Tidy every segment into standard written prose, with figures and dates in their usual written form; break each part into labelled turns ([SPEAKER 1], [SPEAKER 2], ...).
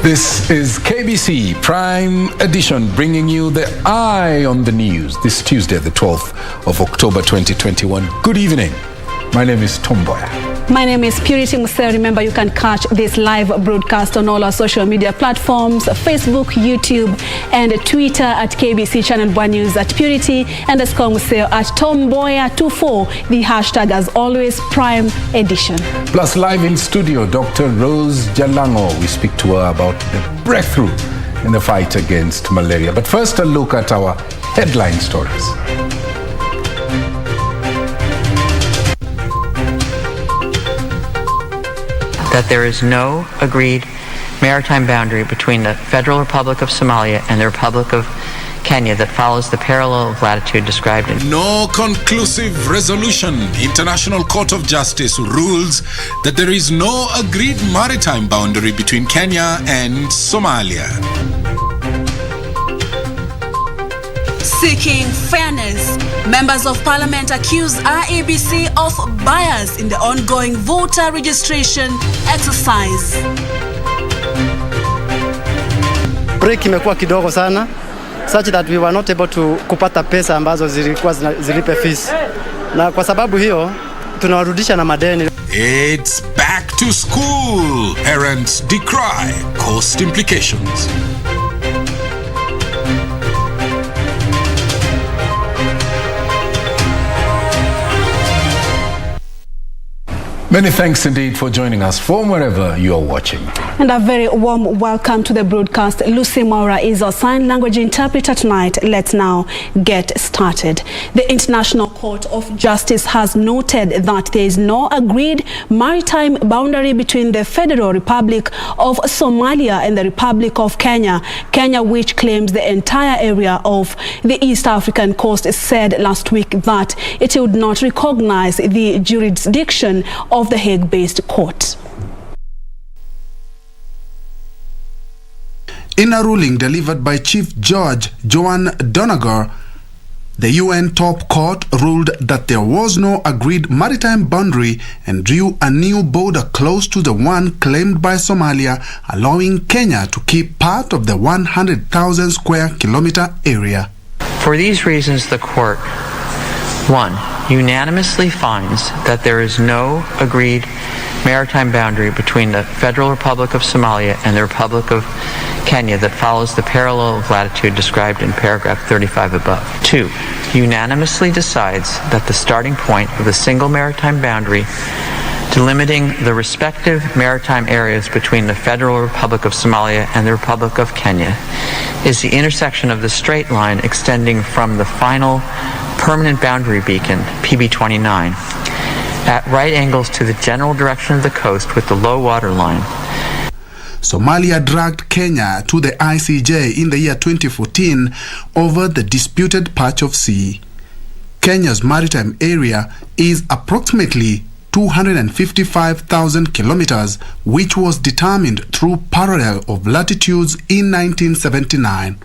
[SPEAKER 1] This is KBC Prime Edition, bringing you the Eye on the News this Tuesday, the 12th of October 2021. Good evening. My name is Mboya.
[SPEAKER 2] My name is Museo. Remember, you can catch this live broadcast on all our social media platforms, Facebook, YouTube, and Twitter at KBC Channel 1 News at Purity_Museo at Mboya24. The hashtag, as always, Prime Edition.
[SPEAKER 1] Plus, live in studio, Dr. Rose Jalango. We speak to her about the breakthrough in the fight against malaria. But first, a look at our headline stories.
[SPEAKER 3] That there is no agreed maritime boundary between the Federal Republic of Somalia and the Republic of Kenya that follows the parallel of latitude described in...
[SPEAKER 1] No conclusive resolution. International Court of Justice rules that there is no agreed maritime boundary between Kenya and Somalia.
[SPEAKER 4] Seeking fairness, members of parliament accuse IEBC of bias in the ongoing voter registration exercise.
[SPEAKER 5] Break imekuwa kidogo sana, such that we were not able to kupata pesa ambazo zilikuwa zilipe fees. Na kwa sababu hiyo tunawarudisha na madeni.
[SPEAKER 1] It's back to school. Parents decry cost implications. Many thanks indeed for joining us from wherever you are watching.
[SPEAKER 2] And a very warm welcome to the broadcast. Lucy Mora is our sign language interpreter tonight. Let's now get started. The International Court of Justice has noted that there is no agreed maritime boundary between the Federal Republic of Somalia and the Republic of Kenya. Kenya, which claims the entire area of the East African coast, said last week that it would not recognize the jurisdiction of the Hague-based court.
[SPEAKER 6] In a ruling delivered by Chief Judge Joan Donegal, the UN top court ruled that there was no agreed maritime boundary and drew a new border close to the one claimed by Somalia, allowing Kenya to keep part of the 100,000 square kilometer area.
[SPEAKER 3] For these reasons, the court, 1, unanimously finds that there is no agreed maritime boundary between the Federal Republic of Somalia and the Republic of Kenya that follows the parallel of latitude described in paragraph 35 above. 2, unanimously decides that the starting point of the single maritime boundary delimiting the respective maritime areas between the Federal Republic of Somalia and the Republic of Kenya is the intersection of the straight line extending from the final permanent boundary beacon, PB29, at right angles to the general direction of the coast with the low water line.
[SPEAKER 6] Somalia dragged Kenya to the ICJ in the year 2014 over the disputed patch of sea. Kenya's maritime area is approximately 255,000 kilometers, which was determined through parallel of latitudes in 1979.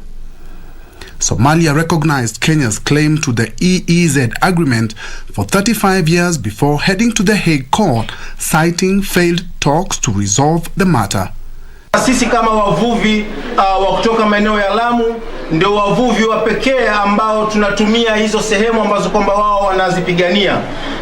[SPEAKER 6] Somalia recognized Kenya's claim to the EEZ agreement for 35 years before heading to the Hague Court, citing failed talks to resolve the matter.
[SPEAKER 7] Sisi kama wavuvi wa kutoka maeneo ya Lamu ndio wavuvi wa pekee ambao tunatumia hizo sehemu ambazo kwamba wao wanazipigania,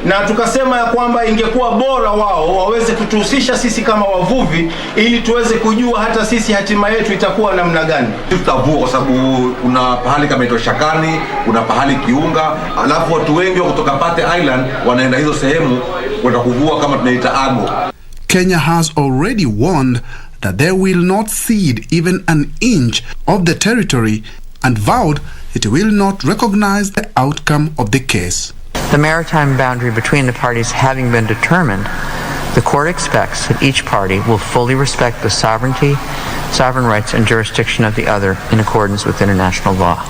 [SPEAKER 7] na tukasema ya kwamba ingekuwa bora wao waweze kutuhusisha sisi kama wavuvi ili tuweze kujua hata sisi hatima yetu itakuwa namna gani.
[SPEAKER 8] Tutavua kwa sababu kuna pahali kama ito Shakani, kuna pahali Kiunga, alafu watu wengi kutoka Pate Island wanaenda hizo sehemu kwenda kuvua kama tunaita ago.
[SPEAKER 6] Kenya has already warned that they will not cede even an inch of the territory and vowed it will not recognize the outcome of the case.
[SPEAKER 3] The maritime boundary between the parties having been determined, the court expects that each party will fully respect the sovereignty, sovereign rights, and jurisdiction of the other in accordance with international law.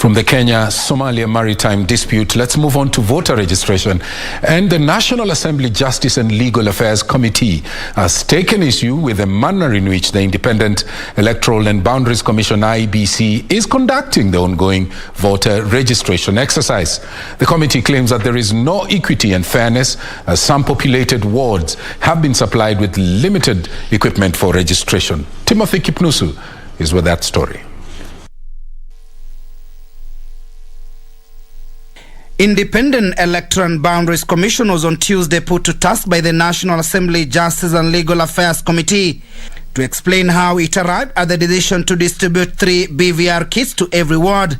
[SPEAKER 1] From the Kenya-Somalia maritime dispute, let's move on to voter registration. And the National Assembly Justice and Legal Affairs Committee has taken issue with the manner in which the Independent Electoral and Boundaries Commission (IEBC) is conducting the ongoing voter registration exercise. The committee claims that there is no equity and fairness, as some populated wards have been supplied with limited equipment for registration. Timothy Kipnusu is with that story.
[SPEAKER 9] Independent Electoral and Boundaries Commission was on Tuesday put to task by the National Assembly Justice and Legal Affairs Committee to explain how it arrived at the decision to distribute 3 BVR kits to every ward.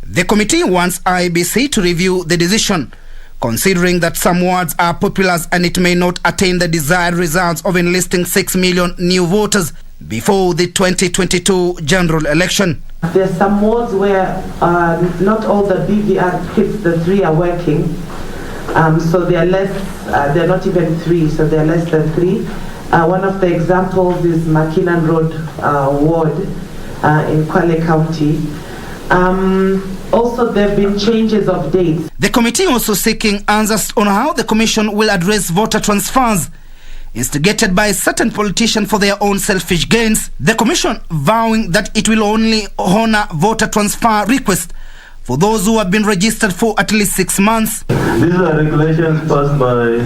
[SPEAKER 9] The committee wants IEBC to review the decision, considering that some wards are populous and it may not attain the desired results of enlisting 6 million new voters before the 2022 general election.
[SPEAKER 10] There are some wards where not all the BVR kits, the 3 are working. So they are less, they're not even 3, so they're less than 3. One of the examples is Makinan Road ward in Kwale County. Also, there have been changes of dates.
[SPEAKER 9] The committee also seeking answers on how the commission will address voter transfers instigated by certain politicians for their own selfish gains. The commission vowing that it will only honor voter transfer requests for those who have been registered for at least 6 months.
[SPEAKER 11] These are regulations passed by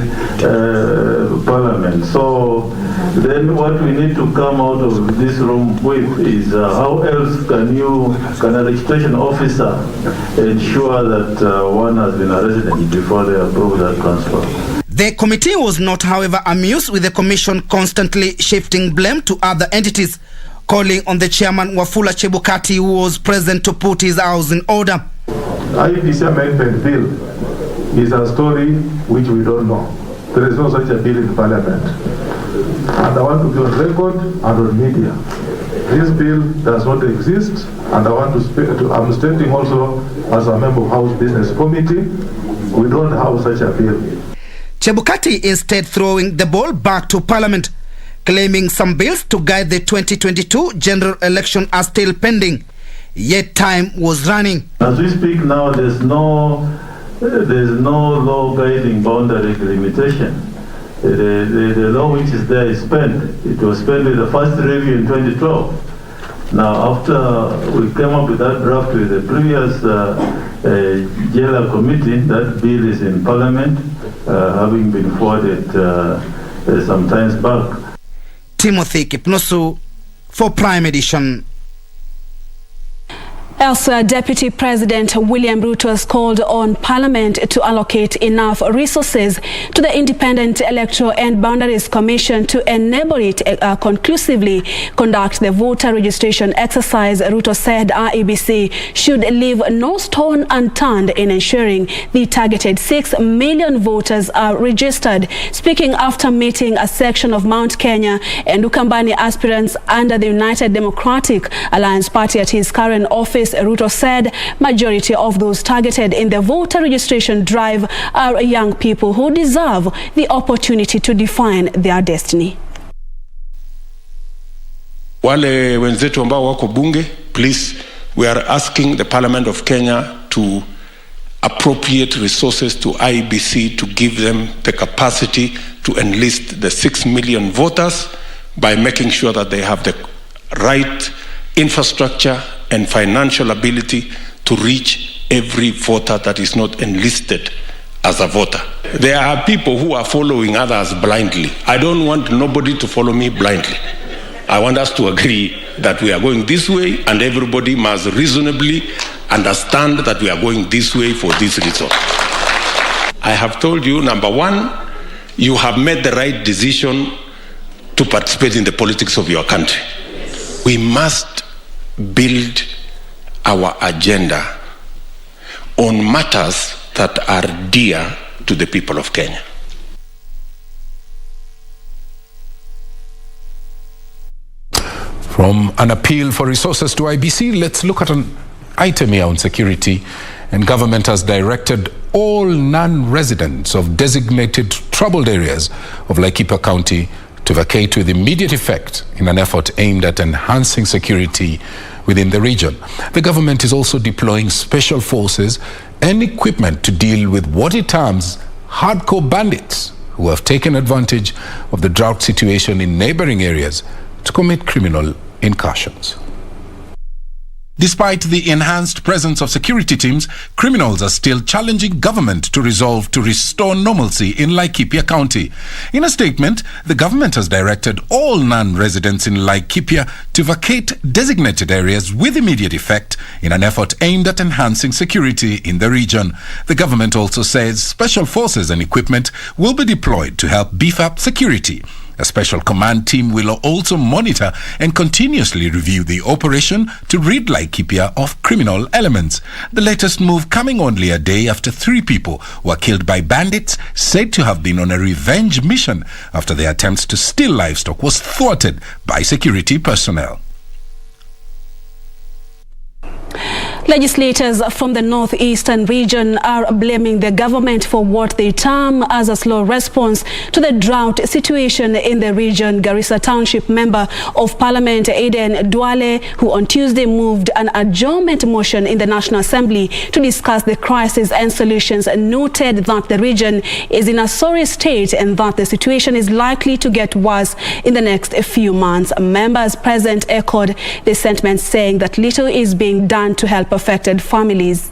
[SPEAKER 11] Parliament. So then what we need to come out of this room with is how else can a registration officer ensure that one has been a resident before they approve that transfer.
[SPEAKER 9] The committee was not, however, amused with the commission constantly shifting blame to other entities, calling on the chairman Wafula Chebukati, who was present, to put his house in order.
[SPEAKER 11] IEBC amendment bill is a story which we don't know. There is no such a bill in Parliament. And I want to be on record and on media. This bill does not exist, and I want to speak to, I'm stating also as a member of House Business Committee, we don't have such a bill.
[SPEAKER 9] Chebukati instead throwing the ball back to Parliament, claiming some bills to guide the 2022 general election are still pending, yet time was running.
[SPEAKER 11] As we speak now, there's no law guiding boundary limitation. The law which is there is spent. It was spent with the first review in 2012. Now, after we came up with that draft with the previous jailer committee, that bill is in Parliament, having been forwarded some times back.
[SPEAKER 9] Timothy Kipnusu for Prime Edition.
[SPEAKER 2] Elsewhere, Deputy President William Ruto has called on Parliament to allocate enough resources to the Independent Electoral and Boundaries Commission to enable it conclusively conduct the voter registration exercise. Ruto said IEBC should leave no stone unturned in ensuring the targeted 6 million voters are registered. Speaking after meeting a section of Mount Kenya and Ukambani aspirants under the United Democratic Alliance Party at his current office, Ruto said majority of those targeted in the voter registration drive are young people who deserve the opportunity to define their destiny.
[SPEAKER 12] Wale wenzetu ambao wako bunge, please, we are asking the Parliament of Kenya to appropriate resources to IEBC to give them the capacity to enlist the 6 million voters by making sure that they have the right infrastructure and financial ability to reach every voter that is not enlisted as a voter. There are people who are following others blindly. I don't want nobody to follow me blindly. I want us to agree that we are going this way, and everybody must reasonably understand that we are going this way for this reason. I have told you, number one, you have made the right decision to participate in the politics of your country. We must build our agenda on matters that are dear to the people of Kenya.
[SPEAKER 1] From an appeal for resources to IEBC, let's look at an item here on security. And government has directed all non-residents of designated troubled areas of Laikipia County to vacate with immediate effect in an effort aimed at enhancing security within the region. The government is also deploying special forces and equipment to deal with what it terms hardcore bandits who have taken advantage of the drought situation in neighboring areas to commit criminal incursions. Despite the enhanced presence of security teams, criminals are still challenging government to restore normalcy in Laikipia County. In a statement, the government has directed all non-residents in Laikipia to vacate designated areas with immediate effect in an effort aimed at enhancing security in the region. The government also says special forces and equipment will be deployed to help beef up security. A special command team will also monitor and continuously review the operation to rid Laikipia of criminal elements. The latest move coming only a day after 3 people were killed by bandits said to have been on a revenge mission after their attempts to steal livestock was thwarted by security personnel.
[SPEAKER 2] Legislators from the northeastern region are blaming the government for what they term as a slow response to the drought situation in the region. Garissa Township Member of Parliament Aden Duale, who on Tuesday moved an adjournment motion in the National Assembly to discuss the crisis and solutions, noted that the region is in a sorry state and that the situation is likely to get worse in the next few months. Members present echoed the sentiment, saying that little is being done to help affected families.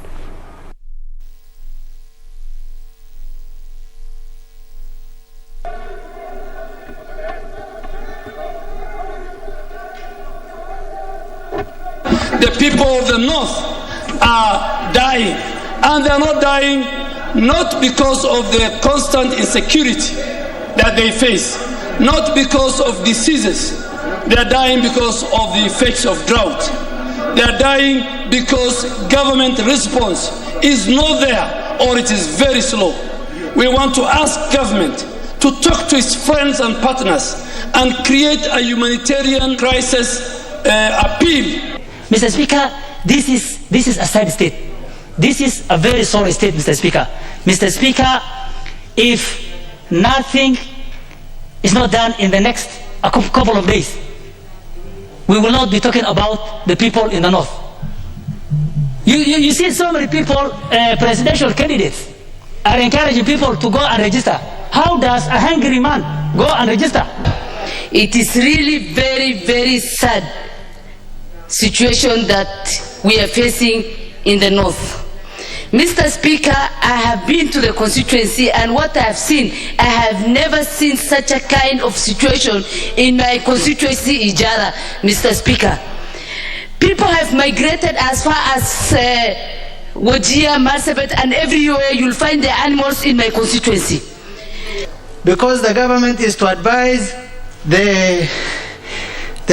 [SPEAKER 13] The people of the north are dying, and they are not dying not because of the constant insecurity that they face, not because of diseases. They are dying because of the effects of drought. They are dying because government response is not there, or it is very slow. We want to ask government to talk to its friends and partners and create a humanitarian crisis appeal.
[SPEAKER 14] Mr. Speaker, this is a sad state. This is a very sorry state, Mr. Speaker. Mr. Speaker, if nothing is not done in the next couple of days, we will not be talking about the people in the north. You see so many people, presidential candidates, are encouraging people to go and register. How does a hungry man go and register?
[SPEAKER 15] It is really very, very sad situation that we are facing in the north. Mr. Speaker, I have been to the constituency, and what I have seen, I have never seen such a kind of situation in my constituency, Ijara, Mr. Speaker. People have migrated as far as Wajir, Marsabit, and everywhere you'll find the animals in my constituency.
[SPEAKER 16] Because the government is to advise the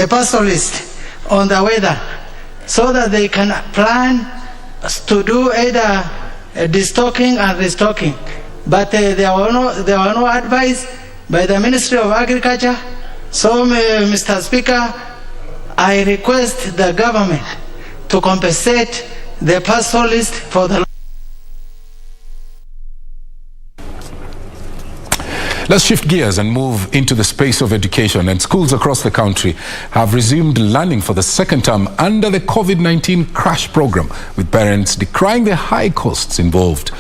[SPEAKER 16] pastoralists on the weather so that they can plan to do either destocking and restocking, but there were no advice by the Ministry of Agriculture. So, Mr. Speaker, I request the government to compensate the pastoralists for the.
[SPEAKER 1] Let's shift gears and move into the space of education. And schools across the country have resumed learning for the second term under the COVID-19 crash program, with parents decrying the high costs involved.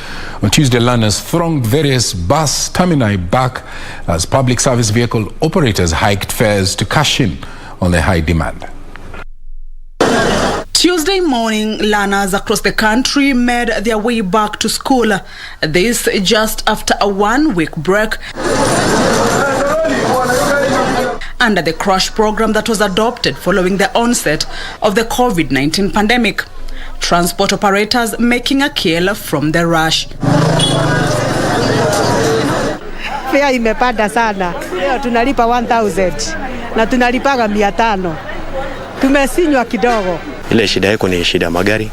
[SPEAKER 1] On Tuesday, learners thronged various bus termini back as public service vehicle operators hiked fares to cash in on the high demand.
[SPEAKER 17] Tuesday morning, learners across the country made their way back to school. This just after a one-week break under the crash program that was adopted following the onset of the COVID-19 pandemic. Transport operators making a kill from the rush.
[SPEAKER 18] Fare imepanda sana. Leo tunalipa 1000 na tunalipaga 500. Tumesinywa kidogo.
[SPEAKER 19] Ile shida yako ni shida magari.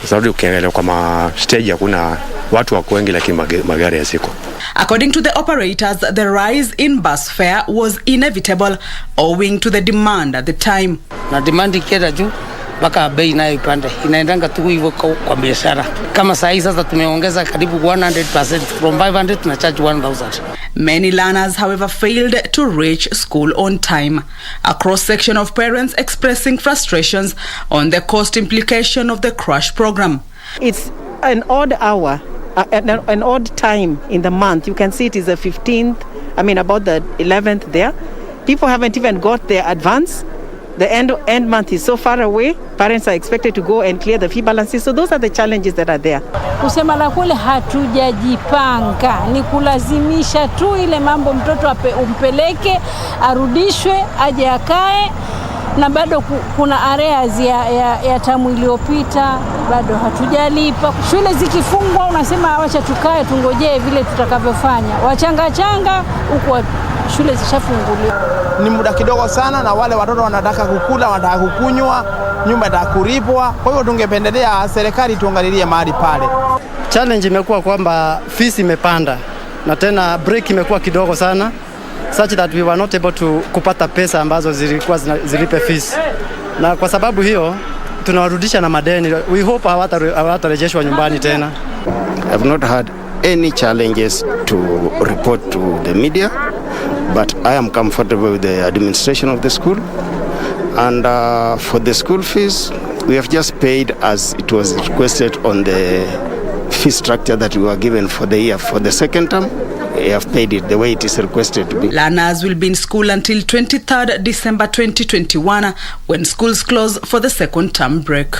[SPEAKER 19] Sababu ukiangalia kwa stage hakuna watu wako wengi, lakini magari yaziko.
[SPEAKER 17] According to the operators, the rise in bus fare was inevitable owing to the demand at the time.
[SPEAKER 20] Na demand ikienda juu, mpaka bei nayo ipande. Inaendanga tu hivyo kwa biashara. Kama saa hii sasa tumeongeza karibu 100%, from 500 tuna charge 1000.
[SPEAKER 17] Many learners, however, failed to reach school on time. A cross-section of parents expressing frustrations on the cost implication of the crash program.
[SPEAKER 21] It's an odd hour, an odd time in the month. You can see it is the 15th, about the 11th there. People haven't even got their advance. The end month is so far away. Parents are expected to go and clear the fee balances. So those are the challenges that are there.
[SPEAKER 22] Kusema la kweli hatujajipanga. Ni kulazimisha tu ile mambo mtoto umpeleke, arudishwe, aje akae. Na bado kuna areas ya tamu iliyopita bado hatujalipa. Shule zikifungwa unasema acha tukae tungojee vile tutakavyofanya. Wachanga huko shule zishafunguliwa.
[SPEAKER 23] Ni muda kidogo sana na wale watoto wanataka kukula, wanataka kukunywa, nyumba itakulipwa. Kwa hiyo tungependelea serikali tuangalilie mahali pale.
[SPEAKER 5] Challenge imekuwa kwamba fees imepanda na tena break imekuwa kidogo sana, such that we were not able to kupata pesa ambazo zilikuwa zilipe fees. Na kwa sababu hiyo tunawarudisha na madeni. We hope hawatarejeshwa nyumbani tena.
[SPEAKER 24] I've not had any challenges to report to the media, but I am comfortable with the administration of the school. And for the school fees, we have just paid as it was requested on the fee structure that we were given for the year. For the second term, we have paid it the way it is requested to be.
[SPEAKER 17] Learners will be in school until 23rd December 2021 when schools close for the second term break.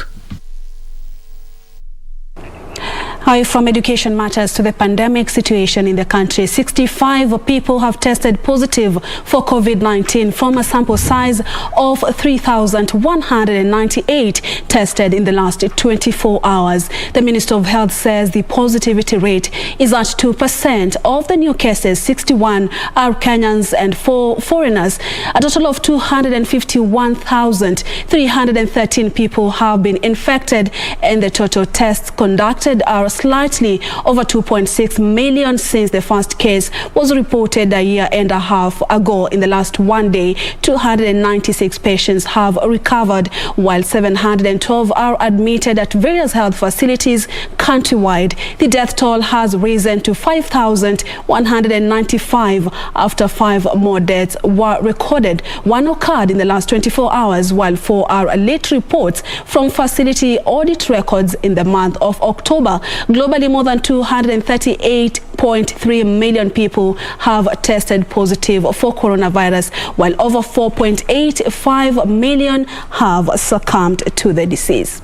[SPEAKER 2] From education matters to the pandemic situation in the country, 65 people have tested positive for COVID-19 from a sample size of 3,198 tested in the last 24 hours. The Minister of Health says the positivity rate is at 2%. Of the new cases, 61 are Kenyans and 4 foreigners. A total of 251,313 people have been infected, and the total tests conducted are slightly over 2.6 million since the first case was reported a year and a half ago. In the last one day, 296 patients have recovered, while 712 are admitted at various health facilities countrywide. The death toll has risen to 5,195 after 5 more deaths were recorded. One occurred in the last 24 hours, while 4 are late reports from facility audit records in the month of October. Globally, more than 238.3 million people have tested positive for coronavirus, while over 4.85 million have succumbed to the disease.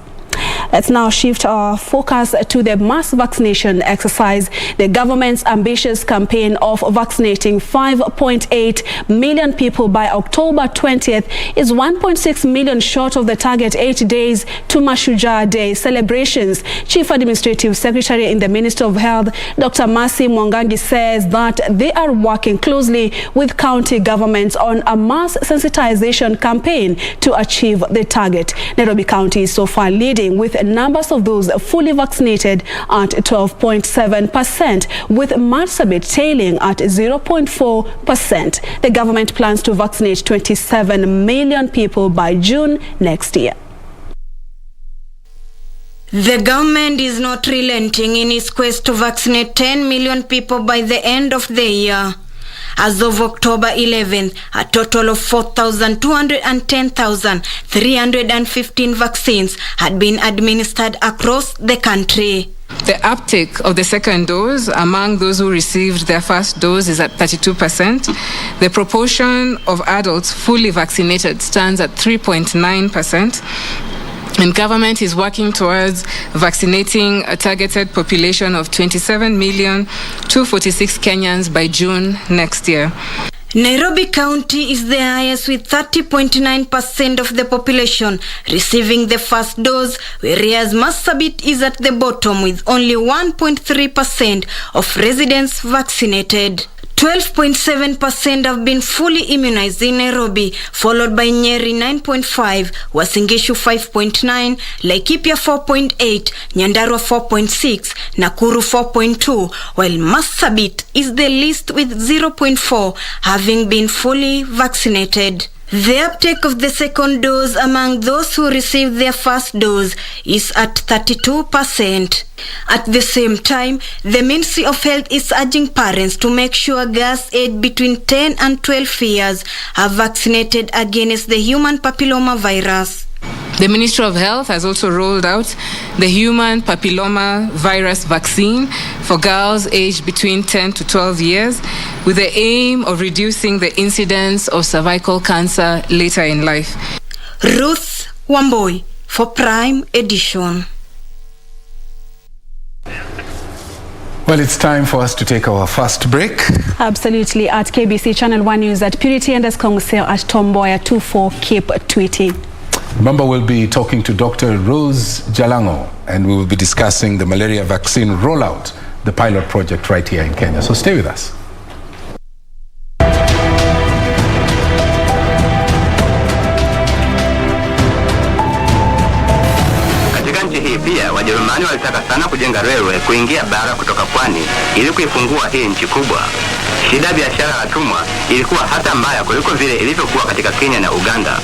[SPEAKER 2] Let's now shift our focus to the mass vaccination exercise. The government's ambitious campaign of vaccinating 5.8 million people by October 20th is 1.6 million short of the target 8 days to Mashujaa Day celebrations. Chief Administrative Secretary in the Ministry of Health, Dr. Mercy Mwangangi, says that they are working closely with county governments on a mass sensitization campaign to achieve the target. Nairobi County is so far leading with numbers of those fully vaccinated at 12.7%, with Marsabit tailing at 0.4%. The government plans to vaccinate 27 million people by June next year.
[SPEAKER 25] The government is not relenting in its quest to vaccinate 10 million people by the end of the year. As of October 11th, a total of 4,210,315 vaccines had been administered across the country.
[SPEAKER 26] The uptake of the second dose among those who received their first dose is at 32%. The proportion of adults fully vaccinated stands at 3.9%. And government is working towards vaccinating a targeted population of 27,246 Kenyans by June next year.
[SPEAKER 25] Nairobi County is the highest, with 30.9% of the population receiving the first dose, whereas Marsabit is at the bottom with only 1.3% of residents vaccinated. 12.7% have been fully immunized in Nairobi, followed by Nyeri 9.5, Uasin Gishu 5.9, Laikipia 4.8, Nyandarua 4.6, Nakuru 4.2, while Marsabit is the least with 0.4, having been fully vaccinated. The uptake of the second dose among those who received their first dose is at 32%. At the same time, the Ministry of Health is urging parents to make sure girls aged between 10 and 12 years are vaccinated against the human papilloma virus.
[SPEAKER 26] The Ministry of Health has also rolled out the human papilloma virus vaccine for girls aged between 10 to 12 years with the aim of reducing the incidence of cervical cancer later in life.
[SPEAKER 25] Ruth Wamboi for Prime Edition.
[SPEAKER 1] Well, it's time for us to take our first break.
[SPEAKER 2] Absolutely. At KBC Channel 1 News at Purity_Museo at Mboya 24. Keep tweeting.
[SPEAKER 1] Remember, we'll be talking to Dr. Rose Jalango, and we will be discussing the malaria vaccine rollout, the pilot project right here in Kenya. So stay with us.
[SPEAKER 3] Katika nchi hii pia Wajerumani walitaka sana kujenga railway kuingia bara kutoka pwani ili kuifungua hii nchi kubwa. Shida ya biashara ya watumwa ilikuwa hata mbaya kuliko vile ilivyokuwa katika Kenya na Uganda.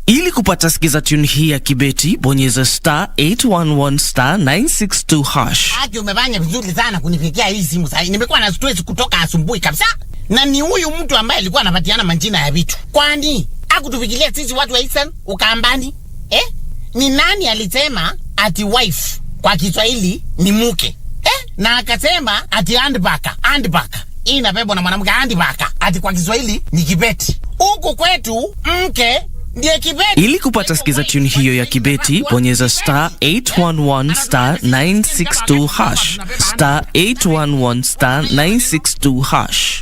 [SPEAKER 4] Ili kupata sikiza tune hii ya kibeti, bonyeza *811*962#.
[SPEAKER 6] Aki umefanya vizuri sana kunifikia hii simu sasa. Nimekuwa na stress kutoka asubuhi kabisa. Na ni huyu mtu ambaye alikuwa anapatiana majina ya vitu. Kwani hakutufikiria sisi watu wa Eastern Ukambani? Ni nani alisema ati wife kwa Kiswahili ni mke? Na akasema ati handbaka. Hii inabebwa na mwanamke handbaka. Ati kwa Kiswahili ni kibeti. Huko kwetu mke ndiye kibeti.
[SPEAKER 4] Ili kupata sikiza tune hiyo ya kibeti, bonyeza *811*962#. *811*962#.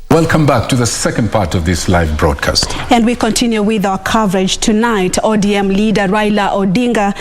[SPEAKER 1] Welcome back to the second part of this live broadcast.
[SPEAKER 2] And we continue with our coverage tonight. ODM leader Raila Odinga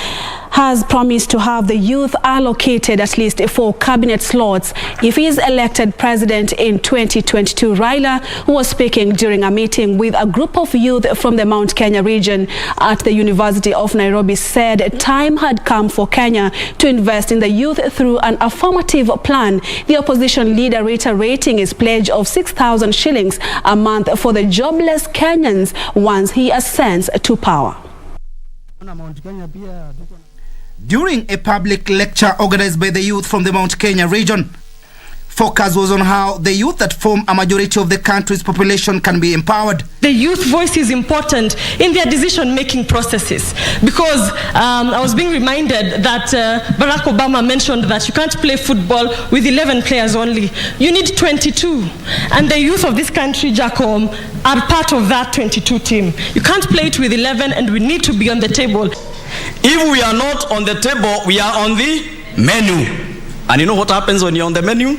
[SPEAKER 2] has promised to have the youth allocated at least 4 cabinet slots if he is elected president in 2022. Raila, who was speaking during a meeting with a group of youth from the Mount Kenya region at the University of Nairobi, said time had come for Kenya to invest in the youth through an affirmative plan. The opposition leader reiterating his pledge of 6,000 shillings a month for the jobless Kenyans once he ascends to power.
[SPEAKER 9] During a public lecture organized by the youth from the Mount Kenya region, focus was on how the youth that form a majority of the country's population can be empowered.
[SPEAKER 7] The youth voice is important in their decision-making processes because I was being reminded that Barack Obama mentioned that you can't play football with 11 players only. You need 22. And the youth of this country, Jacom, are part of that 22 team. You can't play it with 11 and we need to be on the table.
[SPEAKER 8] If we are not on the table, we are on the menu. And you know what happens when you're on the menu?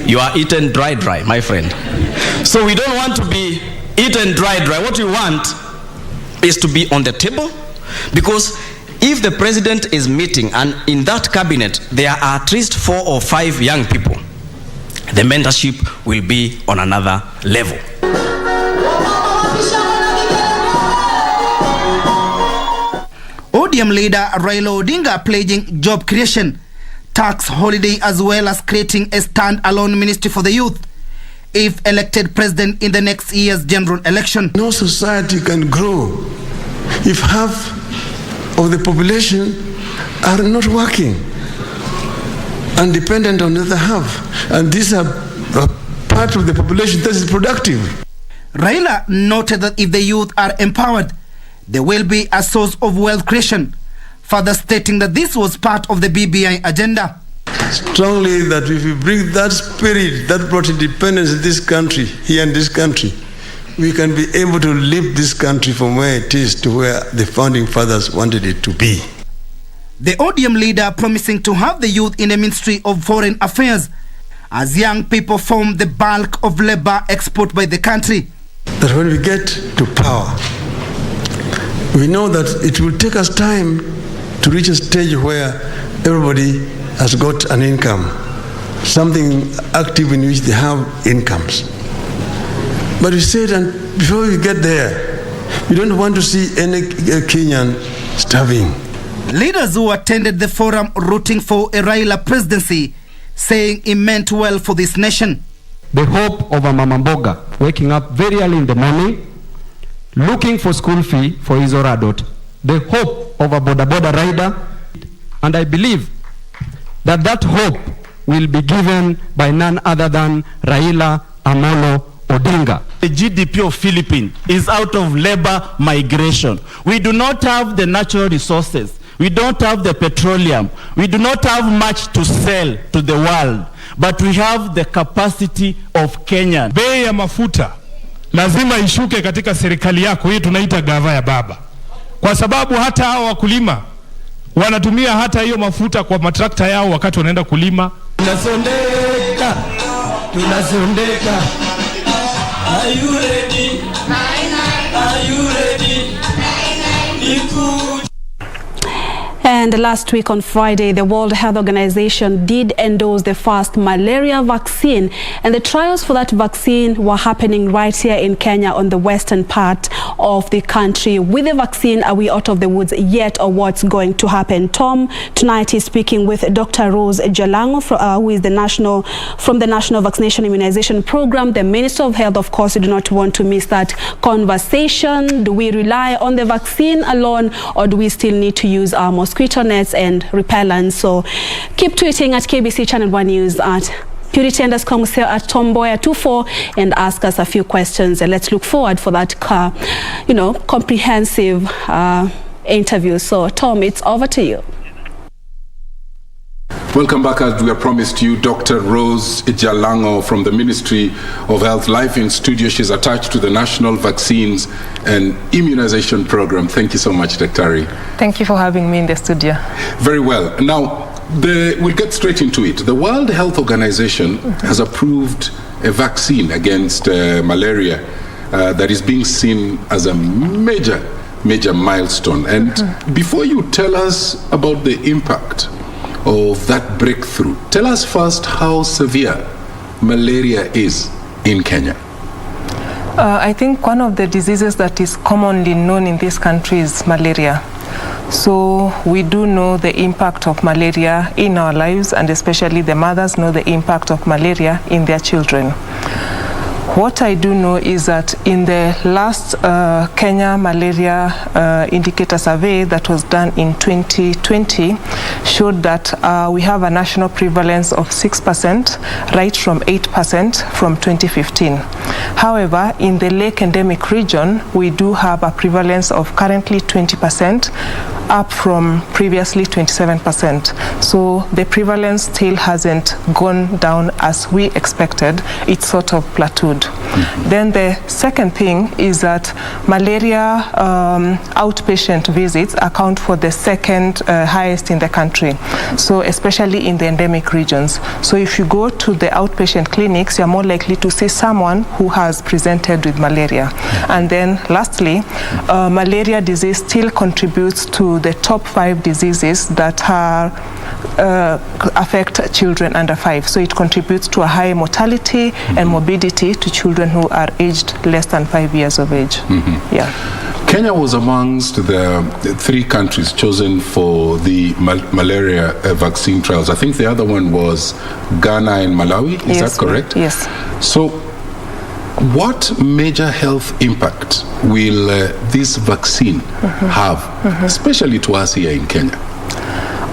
[SPEAKER 8] You are eaten dry, my friend. So we don't want to be eaten dry. What we want is to be on the table, because if the president is meeting and in that cabinet there are at least 4 or 5 young people, the mentorship will be on another level.
[SPEAKER 9] ODM leader Raila Odinga pledging job creation, tax holiday, as well as creating a stand-alone ministry for the youth if elected president in the next year's general election.
[SPEAKER 10] No society can grow if half of the population are not working and dependent on the other half. And these are part of the population that is productive.
[SPEAKER 9] Raila noted that if the youth are empowered, they will be a source of wealth creation, further stating that this was part of the BBI agenda.
[SPEAKER 10] Strongly that if we bring that spirit that brought independence in this country, here in this country, we can be able to lift this country from where it is to where the founding fathers wanted it to be.
[SPEAKER 9] The ODM leader promising to have the youth in the Ministry of Foreign Affairs as young people form the bulk of labor export by the country.
[SPEAKER 10] That when we get to power, we know that it will take us time to reach a stage where everybody has got an income, something active in which they have incomes. But we said, and before we get there, we don't want to see any Kenyan starving.
[SPEAKER 9] Leaders who attended the forum rooting for a Raila presidency, saying it meant well for this nation.
[SPEAKER 11] The hope of a Mama Mboga waking up very early in the morning, looking for school fee for his or her daughter. The hope of a boda rider, and I believe that that hope will be given by none other than Raila Amolo Odinga.
[SPEAKER 12] The GDP of Philippines is out of labor migration. We do not have the natural resources. We don't have the petroleum. We do not have much to sell to the world, but we have the capacity of Kenya.
[SPEAKER 13] Bei ya mafuta lazima ishuke katika serikali yako, hii tunaita gava ya baba, kwa sababu hata hao wakulima wanatumia hata hiyo mafuta kwa matrakta yao wakati wanaenda kulima.
[SPEAKER 12] Tunasondeka. Are you ready? Are you ready?
[SPEAKER 2] And last week on Friday, the World Health Organization did endorse the first malaria vaccine, and the trials for that vaccine were happening right here in Kenya on the western part of the country. With the vaccine, are we out of the woods yet, or what's going to happen? Tom tonight is speaking with Dr. Rose Jalango, who is from the National Vaccination Immunization Program, the Minister of Health. Of course, you do not want to miss that conversation. Do we rely on the vaccine alone, or do we still need to use our mosquito nets and repellents? So keep tweeting at KBC Channel 1 News, at Purity_Museo, at Mboya24, and ask us a few questions. And let's look forward for that comprehensive interview. So Tom, it's over to you.
[SPEAKER 1] Welcome back. As we have promised you, Dr. Rose Jalango from the Ministry of Health, live in studio. She's attached to the National Vaccines and Immunization Program. Thank you so much, Dr.
[SPEAKER 14] Thank you for having me in the studio.
[SPEAKER 1] Very well. Now, we'll get straight into it. The World Health Organization has approved a vaccine against malaria that is being seen as a major milestone. And before you tell us about the impact of that breakthrough, tell us first how severe malaria is in Kenya.
[SPEAKER 14] I think one of the diseases that is commonly known in this country is malaria. So we do know the impact of malaria in our lives, and especially the mothers know the impact of malaria in their children. What I do know is that in the last Kenya Malaria Indicator Survey that was done in 2020 showed that we have a national prevalence of 6%, right from 8% from 2015. However, in the Lake Endemic region, we do have a prevalence of currently 20%, up from previously 27%. So the prevalence still hasn't gone down as we expected. It's sort of plateaued. Then the second thing is that malaria outpatient visits account for the second highest in the country, so especially in the endemic regions. So if you go to the outpatient clinics, you're more likely to see someone who has presented with malaria. And then lastly, malaria disease still contributes to the top 5 diseases that are affect children under 5. So it contributes to a high mortality and morbidity to children who are aged less than 5 years of age. Yeah.
[SPEAKER 1] Kenya was amongst the 3 countries chosen for the malaria vaccine trials. I think the other one was Ghana and Malawi. Is that correct?
[SPEAKER 14] Yes.
[SPEAKER 1] So what major health impact will this vaccine have, especially to us here in Kenya?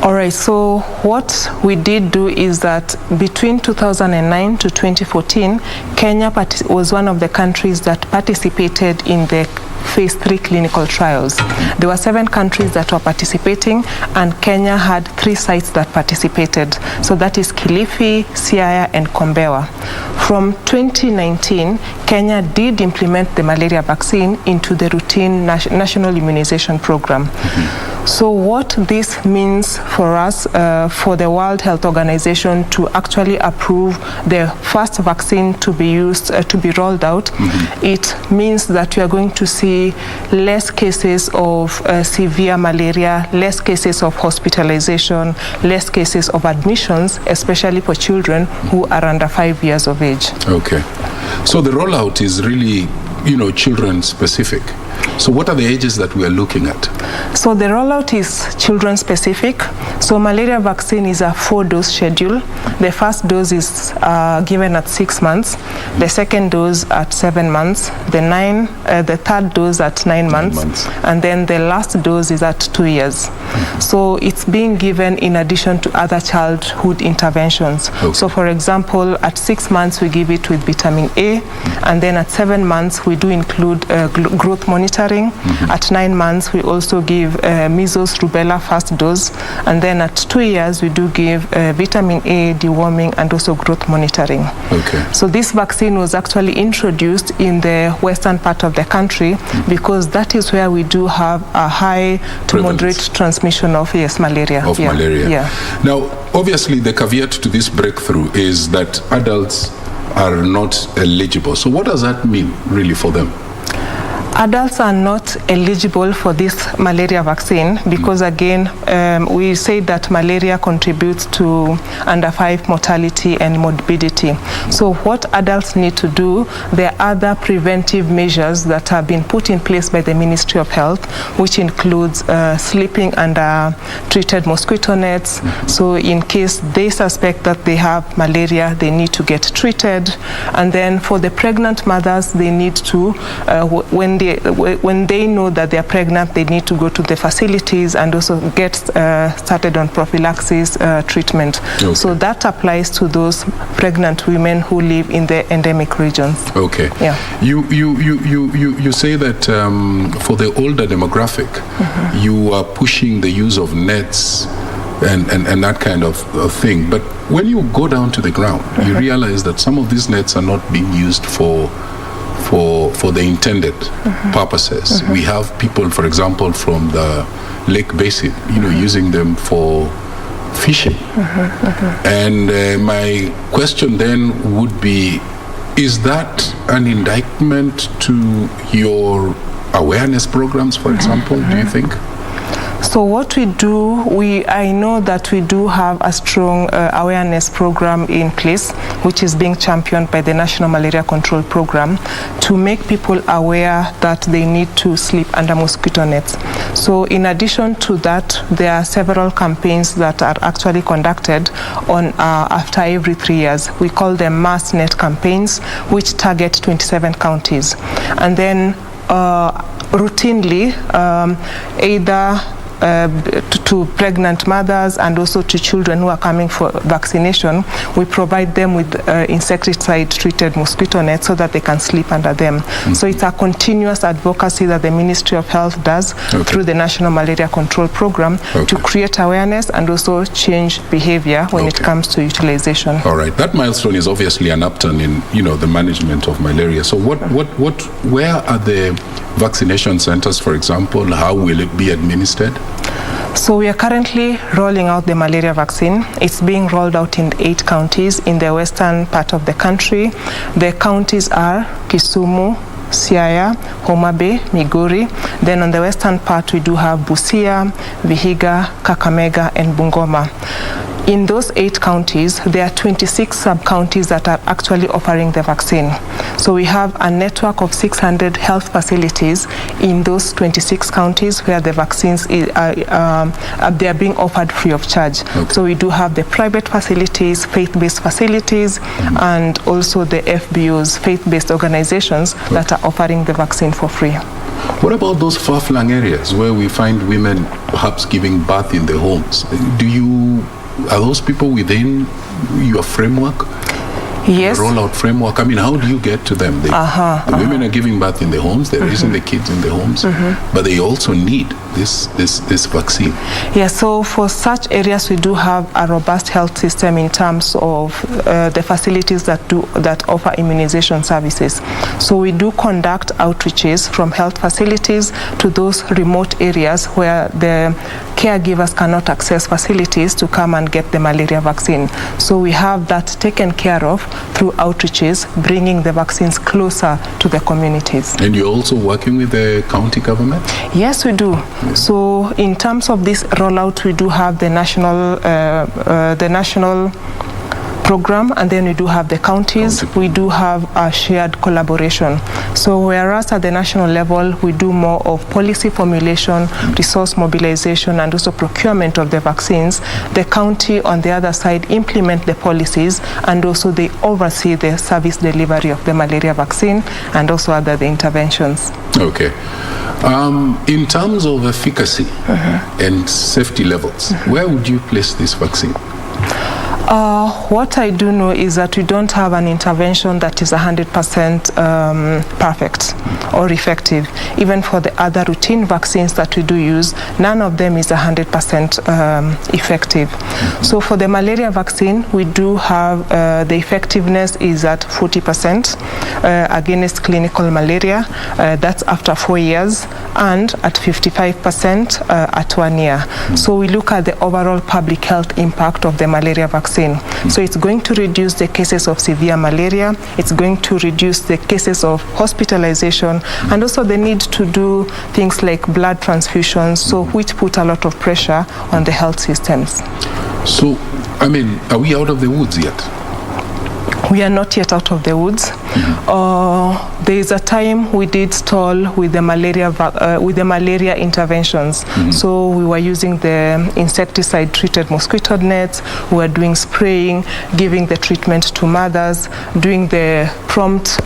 [SPEAKER 14] All right, so what we did do is that between 2009 to 2014, Kenya was one of the countries that participated in the phase 3 clinical trials. There were 7 countries that were participating, and Kenya had 3 sites that participated. So that is Kilifi, Siaya, and Mboya. From 2019, Kenya did implement the malaria vaccine into the routine national immunization program. So what this means for us, for the World Health Organization to actually approve the first vaccine to be used, to be rolled out, it means that we are going to see less cases of severe malaria, less cases of hospitalization, less cases of admissions, especially for children who are under 5 years of age.
[SPEAKER 1] Okay. So the rollout is really, children specific. So what are the ages that we are looking at?
[SPEAKER 14] So the rollout is children specific. So malaria vaccine is a 4-dose schedule. The first dose is given at 6 months, the second dose at 7 months, the third dose at 9 months, and then the last dose is at 2 years. So it's being given in addition to other childhood interventions. Okay. So for example, at 6 months we give it with vitamin A, and then at 7 months we do include growth monitoring. At 9 months we also give measles, rubella first dose, and then at 2 years we do give vitamin A, deworming, and also growth monitoring. Okay. So this vaccine was actually introduced in the western part of the country because that is where we do have a high to moderate transmission of malaria.
[SPEAKER 1] Malaria.
[SPEAKER 14] Yeah.
[SPEAKER 1] Now, obviously the caveat to this breakthrough is that adults are not eligible. So what does that mean really for them?
[SPEAKER 14] Adults are not eligible for this malaria vaccine because, again, we say that malaria contributes to under 5 mortality and morbidity. So what adults need to do, there are other preventive measures that have been put in place by the Ministry of Health, which includes sleeping under treated mosquito nets. So in case they suspect that they have malaria, they need to get treated. And then for the pregnant mothers, they need to, when they know that they are pregnant, they need to go to the facilities and also get started on prophylaxis treatment. Okay. So that applies to those pregnant women who live in the endemic regions. Okay. Yeah.
[SPEAKER 1] You say that for the older demographic, you are pushing the use of nets and that kind of thing. But when you go down to the ground, you realize that some of these nets are not being used for the intended purposes. We have people, for example, from the Lake Basin, using them for fishing. And my question then would be, is that an indictment to your awareness programs, for example, do you think?
[SPEAKER 14] So what we do, I know that we do have a strong awareness program in place, which is being championed by the National Malaria Control Program to make people aware that they need to sleep under mosquito nets. So in addition to that, there are several campaigns that are actually conducted on after every 3 years. We call them mass net campaigns, which target 27 counties. And then routinely, either to pregnant mothers and also to children who are coming for vaccination, we provide them with insecticide treated mosquito nets so that they can sleep under them. So it's a continuous advocacy that the Ministry of Health does through the National Malaria Control Program to create awareness and also change behavior when it comes to utilization.
[SPEAKER 1] All right, that milestone is obviously an upturn in the management of malaria. So where are the vaccination centers, for example? How will it be administered?
[SPEAKER 14] So we are currently rolling out the malaria vaccine. It's being rolled out in 8 counties in the western part of the country. The counties are Kisumu, Siaya, Homa Bay, Migori. Then on the western part we do have Busia, Vihiga, Kakamega, and Bungoma. In those 8 counties, there are 26 sub-counties that are actually offering the vaccine. So we have a network of 600 health facilities in those 26 counties where the vaccines they are being offered free of charge.
[SPEAKER 1] Okay.
[SPEAKER 14] So we do have the private facilities, faith-based facilities, and also the FBOs, faith-based organizations that are offering the vaccine for free.
[SPEAKER 1] What about those far-flung areas where we find women perhaps giving birth in their homes? Are those people within your framework?
[SPEAKER 14] Yes.
[SPEAKER 1] The rollout framework? I mean, how do you get to them? The women are giving birth in their homes, they're raising the kids in their homes, but they also need this vaccine.
[SPEAKER 14] Yeah, so for such areas, we do have a robust health system in terms of the facilities that offer immunization services. So we do conduct outreaches from health facilities to those remote areas where the caregivers cannot access facilities to come and get the malaria vaccine. So we have that taken care of through outreaches, bringing the vaccines closer to the communities.
[SPEAKER 1] And you're also working with the county government?
[SPEAKER 14] Yes, we do. Yeah. So in terms of this rollout, we do have the national program, and then we do have the counties. We do have a shared collaboration. So whereas at the national level, we do more of policy formulation, resource mobilization, and also procurement of the vaccines, the county on the other side implement the policies, and also they oversee the service delivery of the malaria vaccine and also other interventions.
[SPEAKER 1] Okay. In terms of efficacy and safety levels, where would you place this vaccine?
[SPEAKER 14] What I do know is that we don't have an intervention that is 100% perfect or effective. Even for the other routine vaccines that we do use, none of them is 100% effective. So for the malaria vaccine, we do have the effectiveness is at 40% against clinical malaria. That's after 4 years, and at 55% at 1 year. So we look at the overall public health impact of the malaria vaccine. So it's going to reduce the cases of severe malaria, it's going to reduce the cases of hospitalization, and also the need to do things like blood transfusions, so which put a lot of pressure on the health systems.
[SPEAKER 1] So, I mean, are we out of the woods yet?
[SPEAKER 14] We are not yet out of the woods. There is a time we did stall with the malaria interventions. So we were using the insecticide-treated mosquito nets. We were doing spraying, giving the treatment to mothers, doing the prompt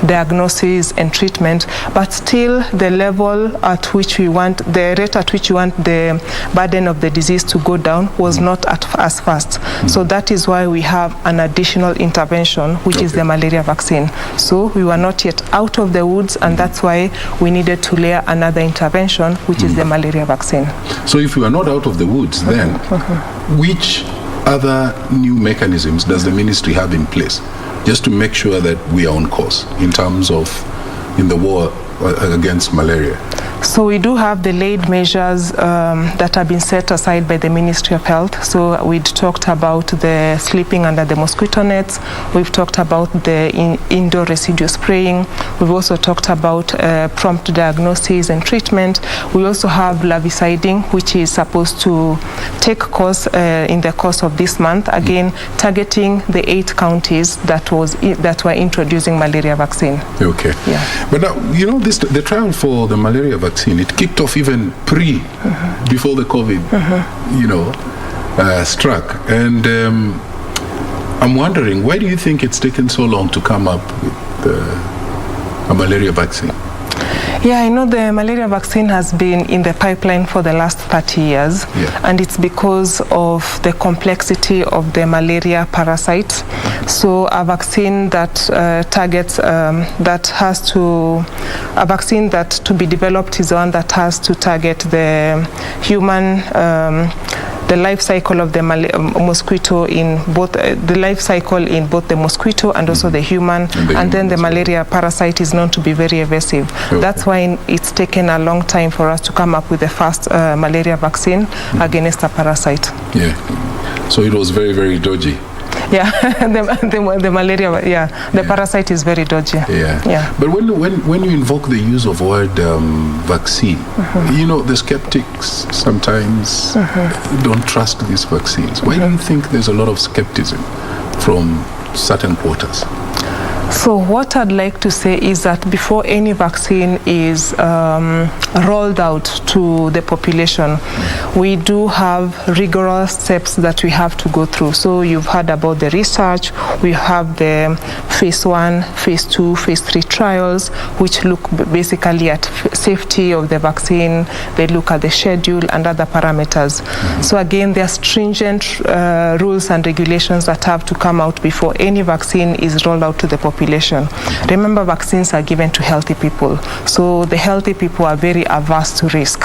[SPEAKER 14] diagnosis and treatment, but still the level at which we want, the rate at which we want the burden of the disease to go down was not as fast. So that is why we have an additional intervention, which is the malaria vaccine. So we were not yet out of the woods, and that's why we needed to layer another intervention, which is the malaria vaccine.
[SPEAKER 1] So if we are not out of the woods, then which other new mechanisms does the ministry have in place just to make sure that we are on course in terms of in the war against malaria?
[SPEAKER 14] So we do have the laid measures that have been set aside by the Ministry of Health. So we'd talked about the sleeping under the mosquito nets. We've talked about the indoor residue spraying. We've also talked about prompt diagnosis and treatment. We also have larviciding, which is supposed to take course in the course of this month, again targeting the 8 counties that were introducing malaria vaccine.
[SPEAKER 1] Okay.
[SPEAKER 14] Yeah.
[SPEAKER 1] But now, you know, the trial for the malaria vaccine, it kicked off even before the COVID, struck. And I'm wondering, why do you think it's taken so long to come up with a malaria vaccine?
[SPEAKER 14] Yeah, I know the malaria vaccine has been in the pipeline for the last 30 years, and it's because of the complexity of the malaria parasite. So a vaccine that targets, a vaccine that to be developed is one that has to target the human, the life cycle of the mosquito in both the life cycle in both the mosquito and also the human, and then the malaria parasite is known to be very evasive. That's why it's taken a long time for us to come up with the first malaria vaccine against a parasite.
[SPEAKER 1] Yeah, so it was very, very dodgy.
[SPEAKER 14] Yeah, the malaria, yeah, the parasite is very dodgy.
[SPEAKER 1] Yeah. But when you invoke the use of word vaccine, you know, the skeptics sometimes don't trust these vaccines. Why do you think there's a lot of skepticism from certain quarters?
[SPEAKER 14] So what I'd like to say is that before any vaccine is rolled out to the population, we do have rigorous steps that we have to go through. So you've heard about the research. We have the phase 1, phase 2, phase 3 trials, which look basically at safety of the vaccine. They look at the schedule and other parameters. So again, there are stringent rules and regulations that have to come out before any vaccine is rolled out to the population. Remember, vaccines are given to healthy people. So the healthy people are very averse to risk.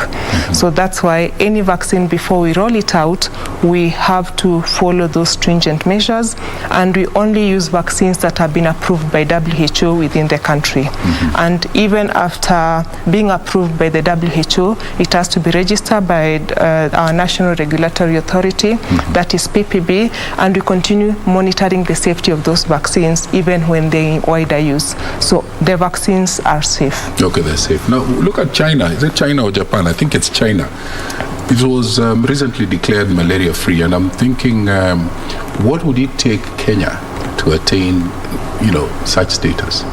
[SPEAKER 14] So that's why any vaccine, before we roll it out, we have to follow those stringent measures. And we only use vaccines that have been approved by WHO within the country. And even after being approved by the WHO, it has to be registered by our National Regulatory Authority, that is PPB, and we continue monitoring the safety of those vaccines even when they're in wider use. So the vaccines are safe.
[SPEAKER 1] Okay, they're safe. Now look at China. Is it China or Japan? I think it's China. It was recently declared malaria free, and I'm thinking, what would it take Kenya to attain, you know, such status?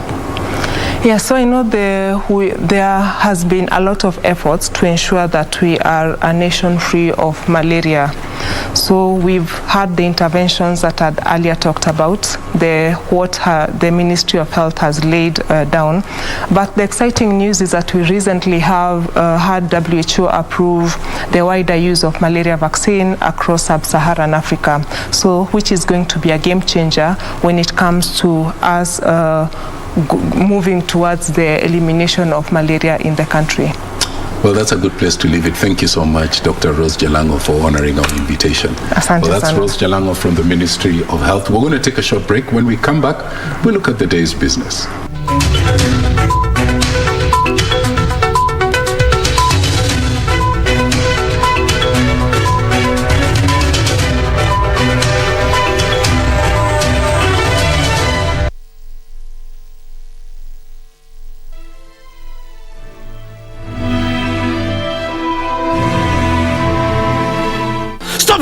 [SPEAKER 14] Yeah, so I know there has been a lot of efforts to ensure that we are a nation free of malaria. So we've had the interventions that I had earlier talked about, the Ministry of Health has laid down. But the exciting news is that we recently have had WHO approve the wider use of malaria vaccine across sub-Saharan Africa, so which is going to be a game changer when it comes to us moving towards the elimination of malaria in the country.
[SPEAKER 1] Well, that's a good place to leave it. Thank you so much, Dr. Rose Jalango, for honoring our invitation.
[SPEAKER 14] Asante
[SPEAKER 1] well, that's
[SPEAKER 14] sana.
[SPEAKER 1] Rose Jalango from the Ministry of Health. We're going to take a short break. When we come back, we'll look at the day's business.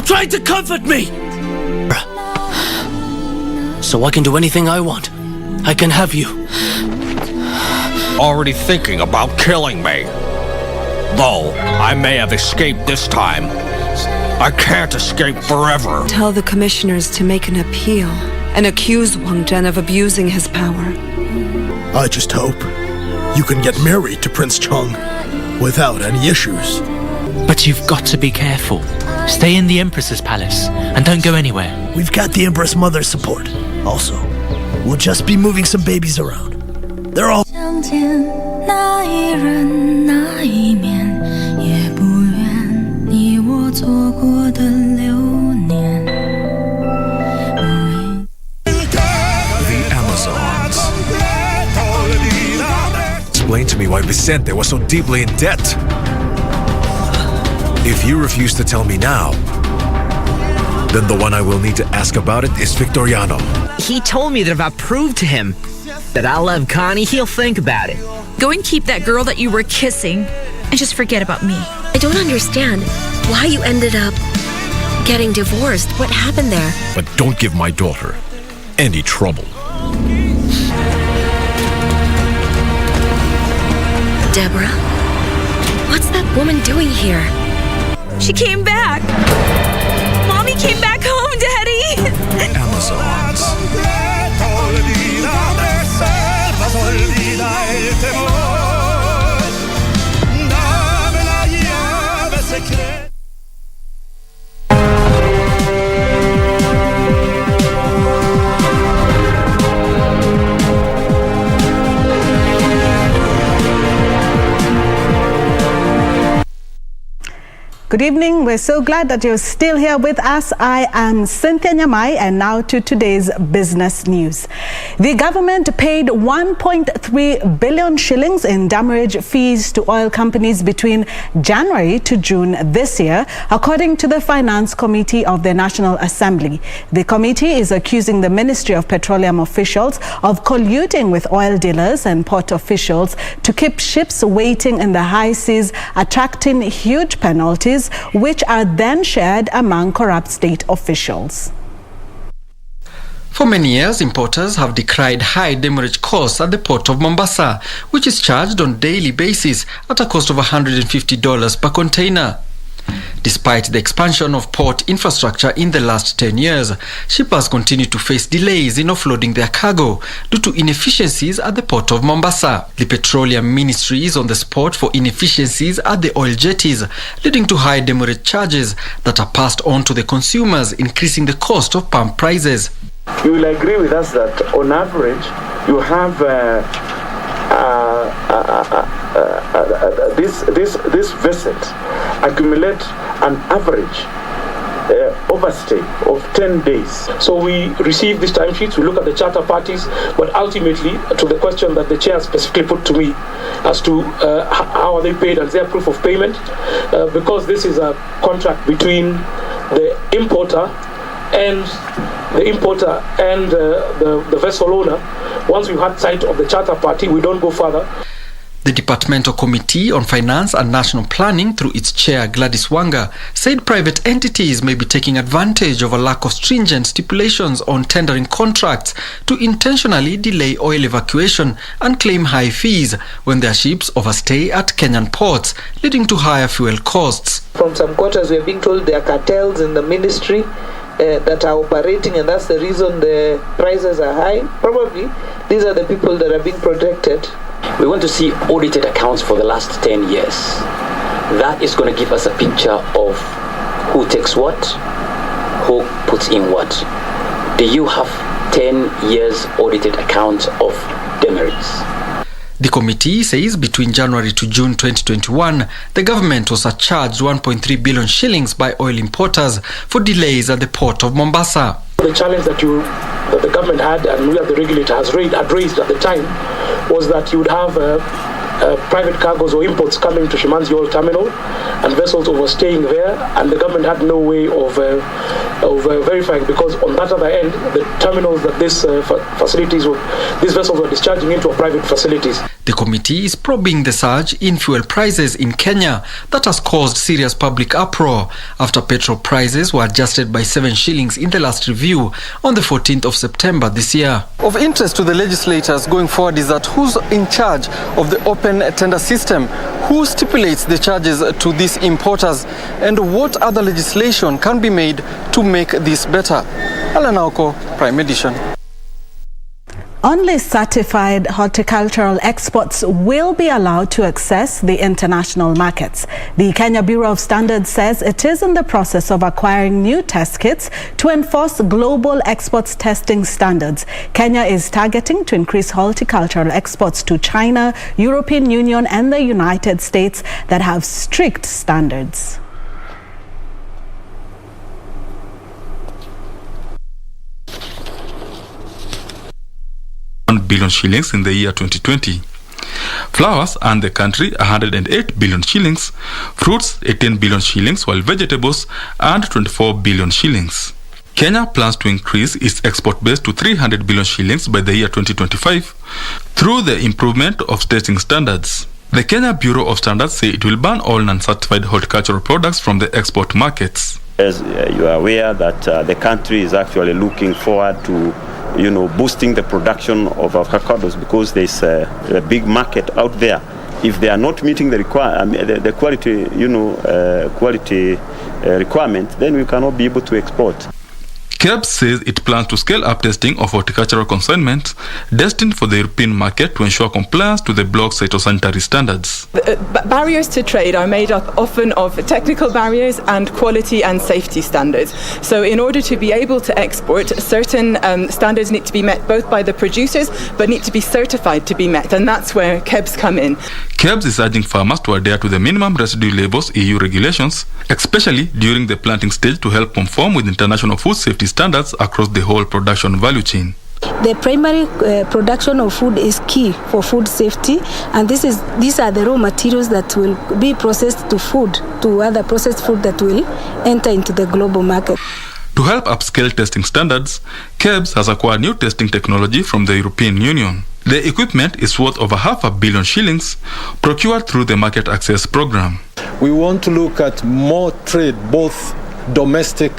[SPEAKER 15] Trying to comfort me! So I can do anything I want. I can have you.
[SPEAKER 16] Already thinking about killing me. Though I may have escaped this time, I can't escape forever.
[SPEAKER 18] Tell the commissioners to make an appeal and accuse Wang Zhen of abusing his power.
[SPEAKER 15] I just hope you can get married to Prince Cheng without any issues.
[SPEAKER 19] But you've got to be careful. Stay in the Empress's palace and don't go anywhere.
[SPEAKER 15] We've got the Empress Mother's support. Also, we'll just be moving some babies around. They're all...
[SPEAKER 20] The Amazons. Explain to me why Vicente was so deeply in debt. If you refuse to tell me now, then the one I will need to ask about it is Victoriano.
[SPEAKER 21] He told me that if I prove to him that I love Connie, he'll think about it.
[SPEAKER 27] Go and keep that girl that you were kissing and just forget about me.
[SPEAKER 28] I don't understand why you ended up getting divorced. What happened there?
[SPEAKER 20] But don't give my daughter any trouble.
[SPEAKER 28] Deborah? What's that woman doing here?
[SPEAKER 27] She came back! Mommy came back home, Daddy!
[SPEAKER 20] Amazons.
[SPEAKER 29] Good
[SPEAKER 3] Good evening. We're so glad that you're still here with us. I am Cynthia Nyamai, and now to today's business news. The government paid 1.3 billion shillings in demurrage fees to oil companies between January to June this year, according to the Finance Committee of the National Assembly. The committee is accusing the Ministry of Petroleum officials of colluding with oil dealers and port officials to keep ships waiting in the high seas, attracting huge penalties, which are then shared among corrupt state officials.
[SPEAKER 5] For many years, importers have decried high demurrage costs at the port of Mombasa, which is charged on a daily basis at a cost of $150 per container. Despite the expansion of port infrastructure in the last 10 years, shippers continue to face delays in offloading their cargo due to inefficiencies at the port of Mombasa. The Petroleum Ministry is on the spot for inefficiencies at the oil jetties, leading to high demurrage charges that are passed on to the consumers, increasing the cost of pump prices.
[SPEAKER 17] You will agree with us that on average you have these vessels accumulate an average overstay of 10 days. So we receive these timesheets, we look at the charter parties, but ultimately to the question that the chair specifically put to me as to how are they paid and their proof of payment, because this is a contract between the importer and the vessel owner. Once we've had sight of the charter party, we don't go further.
[SPEAKER 5] The Departmental Committee on Finance and National Planning, through its chair Gladys Wanga, said private entities may be taking advantage of a lack of stringent stipulations on tendering contracts to intentionally delay oil evacuation and claim high fees when their ships overstay at Kenyan ports, leading to higher fuel costs.
[SPEAKER 22] From some quarters, we are being told there are cartels in the ministry that are operating, and that's the reason the prices are high. Probably these are the people that are being protected.
[SPEAKER 23] We want to see audited accounts for the last 10 years. That is going to give us a picture of who takes what, who puts in what. Do you have 10 years audited accounts of demurrages?
[SPEAKER 5] The committee says between January to June 2021, the government was charged 1.3 billion shillings by oil importers for delays at the port of Mombasa.
[SPEAKER 17] The challenge that the government had, and we as the regulator had raised at the time, was that you would have private cargoes or imports coming to Shimanzi Oil Terminal and vessels overstaying there, and the government had no way of verifying, because on that other end, the terminals that these vessels were discharging into are private facilities.
[SPEAKER 5] The committee is probing the surge in fuel prices in Kenya that has caused serious public uproar after petrol prices were adjusted by 7 shillings in the last review on the 14th of September this year. Of interest to the legislators going forward is that who's in charge of the open tender system, who stipulates the charges to these importers, and what other legislation can be made to make this better. Alan Auko, Prime Edition.
[SPEAKER 3] Only certified horticultural exports will be allowed to access the international markets. The Kenya Bureau of Standards says it is in the process of acquiring new test kits to enforce global exports testing standards. Kenya is targeting to increase horticultural exports to China, European Union, and the United States that have strict standards.
[SPEAKER 24] Billion shillings in the year 2020. Flowers earned the country 108 billion shillings, fruits 18 billion shillings, while vegetables earned 24 billion shillings. Kenya plans to increase its export base to 300 billion shillings by the year 2025 through the improvement of testing standards. The Kenya Bureau of Standards say it will ban all non-certified horticultural products from the export markets.
[SPEAKER 25] As you are aware that the country is actually looking forward to boosting the production of avocados, because there's a big market out there. If they are not meeting the quality, quality requirement, then we cannot be able to export.
[SPEAKER 24] KBC says it plans to scale up testing of horticultural consignments destined for the European market to ensure compliance to the bloc's phytosanitary standards.
[SPEAKER 4] Barriers to trade are made up often of technical barriers and quality and safety standards. So in order to be able to export, certain standards need to be met both by the producers but need to be certified to be met, and that's where KBC come in.
[SPEAKER 24] KBC is urging farmers to adhere to the minimum residue labels EU regulations, especially during the planting stage, to help conform with international food safety standards across the whole production value chain.
[SPEAKER 6] The primary production of food is key for food safety, and these are the raw materials that will be processed to other processed food that will enter into the global market.
[SPEAKER 24] To help upscale testing standards, KBC has acquired new testing technology from the European Union. The equipment is worth over £500 million procured through the Market Access Program.
[SPEAKER 7] We want to look at more trade, both domestic,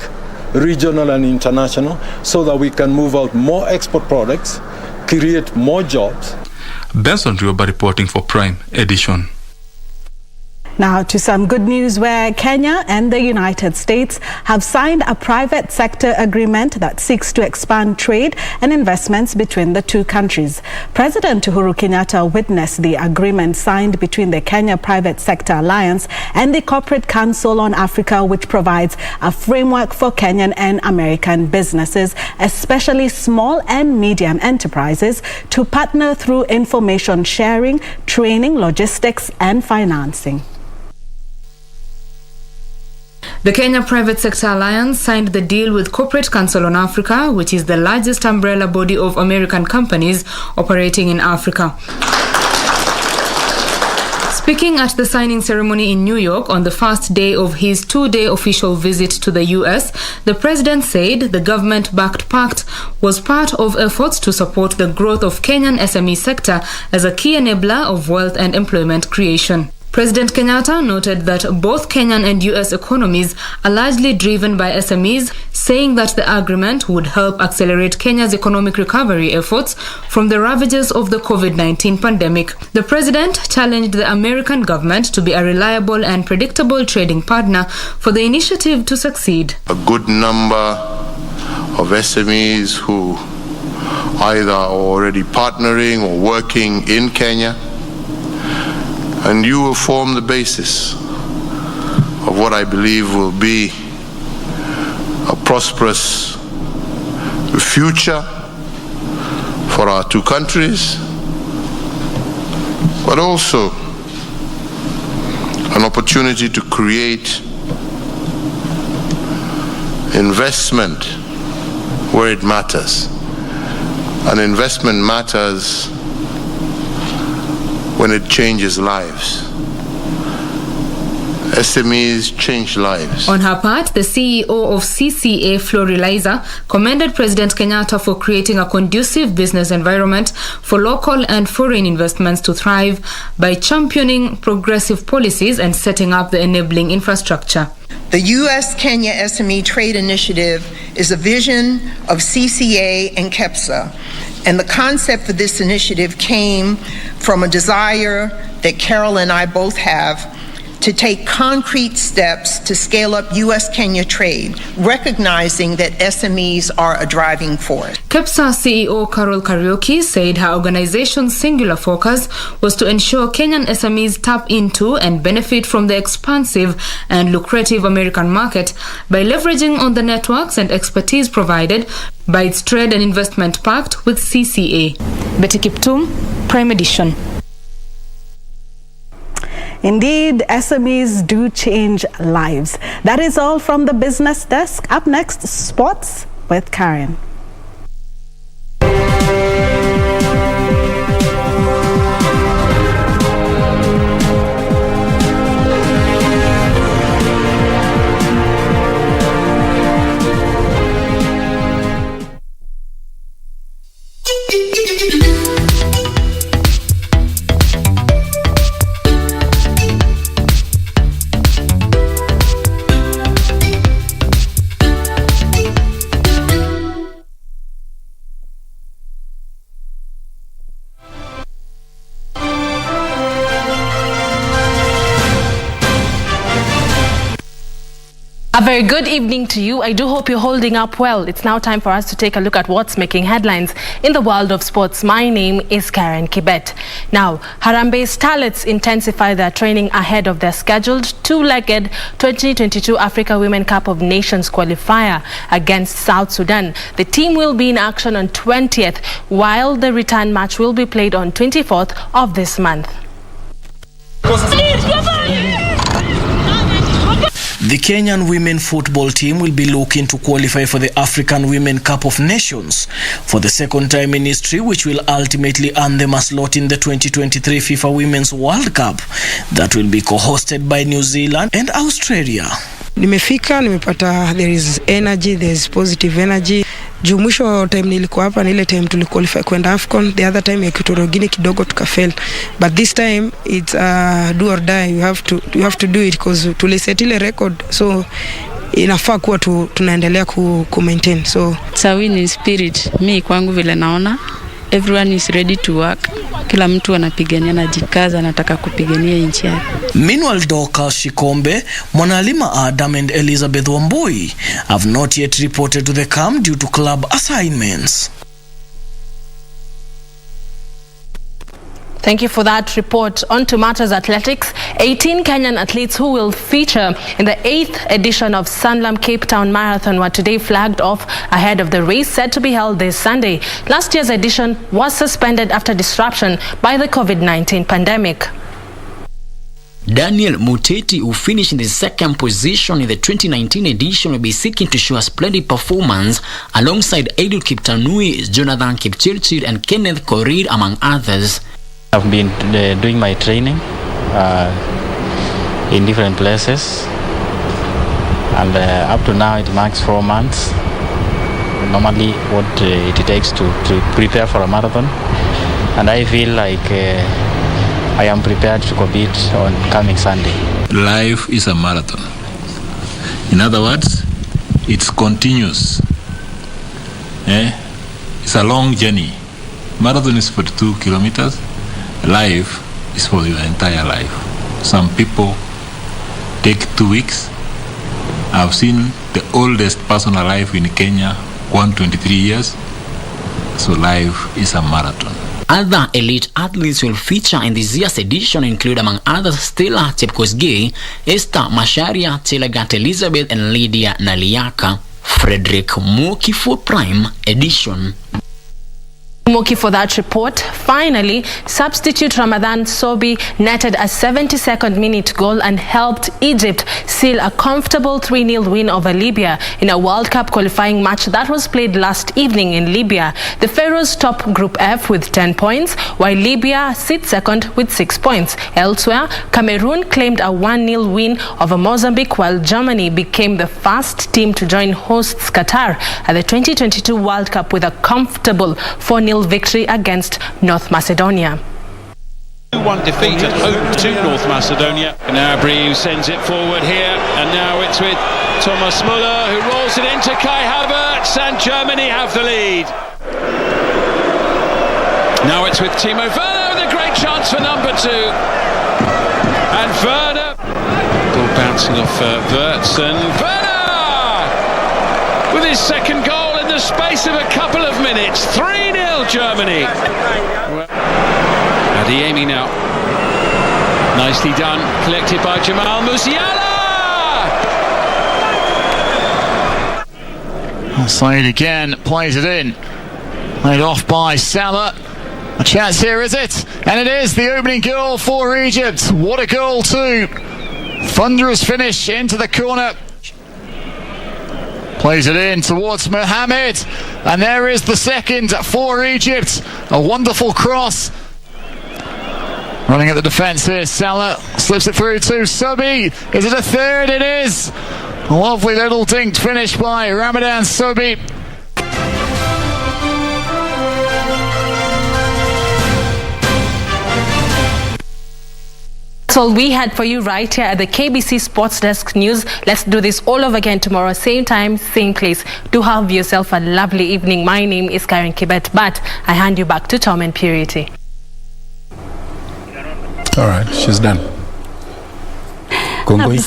[SPEAKER 7] regional and international, so that we can move out more export products, create more jobs.
[SPEAKER 24] Benson Rioba reporting for Prime Edition.
[SPEAKER 3] Now to some good news, where Kenya and the United States have signed a private sector agreement that seeks to expand trade and investments between the two countries. President Uhuru Kenyatta witnessed the agreement signed between the Kenya Private Sector Alliance and the Corporate Council on Africa, which provides a framework for Kenyan and American businesses, especially small and medium enterprises, to partner through information sharing, training, logistics and financing.
[SPEAKER 8] The Kenya Private Sector Alliance signed the deal with Corporate Council on Africa, which is the largest umbrella body of American companies operating in Africa. Speaking at the signing ceremony in New York on the first day of his two-day official visit to the U.S., the president said the government-backed pact was part of efforts to support the growth of Kenyan SME sector as a key enabler of wealth and employment creation. President Kenyatta noted that both Kenyan and U.S. economies are largely driven by SMEs, saying that the agreement would help accelerate Kenya's economic recovery efforts from the ravages of the COVID-19 pandemic. The president challenged the American government to be a reliable and predictable trading partner for the initiative to succeed.
[SPEAKER 9] A good number of SMEs who either are already partnering or working in Kenya, and you will form the basis of what I believe will be a prosperous future for our two countries, but also an opportunity to create investment where it matters. And investment matters when it changes lives. SMEs change lives.
[SPEAKER 8] On her part, the CEO of CCA, Floriliza, commended President Kenyatta for creating a conducive business environment for local and foreign investments to thrive by championing progressive policies and setting up the enabling infrastructure.
[SPEAKER 10] The U.S.-Kenya SME Trade Initiative is a vision of CCA and KEPSA, and the concept for this initiative came from a desire that Carol and I both have to take concrete steps to scale up U.S.-Kenya trade, recognizing that SMEs are a driving force.
[SPEAKER 8] KEPSA CEO Carol Kariuki said her organization's singular focus was to ensure Kenyan SMEs tap into and benefit from the expansive and lucrative American market by leveraging on the networks and expertise provided by its Trade and Investment Pact with CCA. Betty Kiptum, Prime Edition.
[SPEAKER 3] Indeed, SMEs do change lives. That is all from the business desk. Up next, sports with Karen.
[SPEAKER 1] A very good evening to you. I do hope you're holding up well. It's now time for us to take a look at what's making headlines in the world of sports. My name is Karen Kibet. Now, Harambee Starlets intensify their training ahead of their scheduled two-legged 2022 Africa Women Cup of Nations qualifier against South Sudan. The team will be in action on 20th, while the return match will be played on 24th of this month.
[SPEAKER 2] The Kenyan women football team will be looking to qualify for the African Women Cup of Nations for the second time in history, which will ultimately earn them a slot in the 2023 FIFA Women's World Cup that will be co-hosted by New Zealand and Australia.
[SPEAKER 11] Nimefika, nimepata there is energy, there is positive energy. Juu mwisho time nilikuwa hapa ni ile time tuliqualify kwenda AFCON. The other time ya Kitorogini kidogo tukafail. But this time it's do or die. You have to do it because tuliset ile record. So inafaa kuwa tunaendelea ku maintain. So
[SPEAKER 12] it's a winning spirit. Mi kwangu vile naona everyone is ready to work. Kila mtu anapigania na jikaza, anataka kupigania nchi yake.
[SPEAKER 2] Meanwhile, Dorcas Shikombe, Mwanalima Adam and Elizabeth Wambui have not yet reported to the camp due to club assignments.
[SPEAKER 1] Thank you for that report. On to matters athletics. 18 Kenyan athletes who will feature in the 8th edition of Sanlam Cape Town Marathon were today flagged off ahead of the race set to be held this Sunday. Last year's edition was suspended after disruption by the COVID-19 pandemic.
[SPEAKER 13] Daniel Muteti, who finished in the second position in the 2019 edition, will be seeking to show a splendid performance alongside Edil Kiptanui, Jonathan Kipchirchir and Kenneth Korir, among others.
[SPEAKER 14] I've been doing my training in different places, and up to now it marks 4 months. Normally what it takes to prepare for a marathon, and I feel like I am prepared to compete on coming Sunday.
[SPEAKER 16] Life is a marathon. In other words, it's continuous. It's a long journey. Marathon is 42 kilometers. Life is for your entire life. Some people take 2 weeks. I've seen the oldest person alive in Kenya, 123 years. So life is a marathon.
[SPEAKER 13] Other elite athletes will feature in this year's edition include, among others, Stella Chepkosgei, Esther Masharia, Telagat Elizabeth and Lydia Naliaka. Frederick Moki for Prime Edition.
[SPEAKER 1] Moki for that report. Finally, substitute Ramadan Sobi netted a 72nd minute goal and helped Egypt seal a comfortable 3-0 win over Libya in a World Cup qualifying match that was played last evening in Libya. The Pharaohs top Group F with 10 points, while Libya sits second with 6 points. Elsewhere, Cameroon claimed a 1-0 win over Mozambique, while Germany became the first team to join hosts Qatar at the 2022 World Cup with a comfortable 4-0 victory against North Macedonia.
[SPEAKER 26] 2-1 defeat at home to North Macedonia. Gnabry sends it forward here, and now it's with Thomas Müller, who rolls it into Kai Havertz, and Germany have the lead. Now it's with Timo Werner with a great chance for number 2. And Werner, ball bouncing off Wirtz, and Werner with his second goal in the space of a couple of minutes. 3-0 Germany. Adeyemi now. Nicely done. Collected by Jamal Musiala.
[SPEAKER 29] Offside again. Plays it in. Laid off by Salah. A chance here, is it? And it is the opening goal for Egypt. What a goal too. Thunderous finish into the corner. Plays it in towards Mohamed, and there is the second for Egypt. A wonderful cross. Running at the defence here, Salah slips it through to Subi. Is it a third? It is. A lovely little dinked finish by Ramadan Subi.
[SPEAKER 1] That's all we had for you right here at the KBC Sports Desk News. Let's do this all over again tomorrow, same time, same place. Do have yourself a lovely evening. My name is Karen Kibet, but I hand you back to Tom and Purity.
[SPEAKER 30] All right, she's done. Kongoi.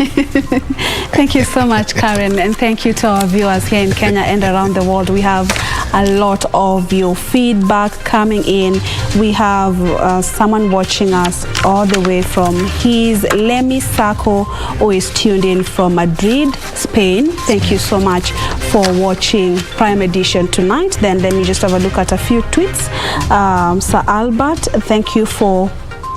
[SPEAKER 3] Thank you so much, Karen, and thank you to our viewers here in Kenya and around the world. We have a lot of your feedback coming in. We have someone watching us all the way from Lemi Sako, who is tuned in from Madrid, Spain. Thank you so much for watching Prime Edition tonight. Then let me just have a look at a few tweets. Sir Albert, thank you for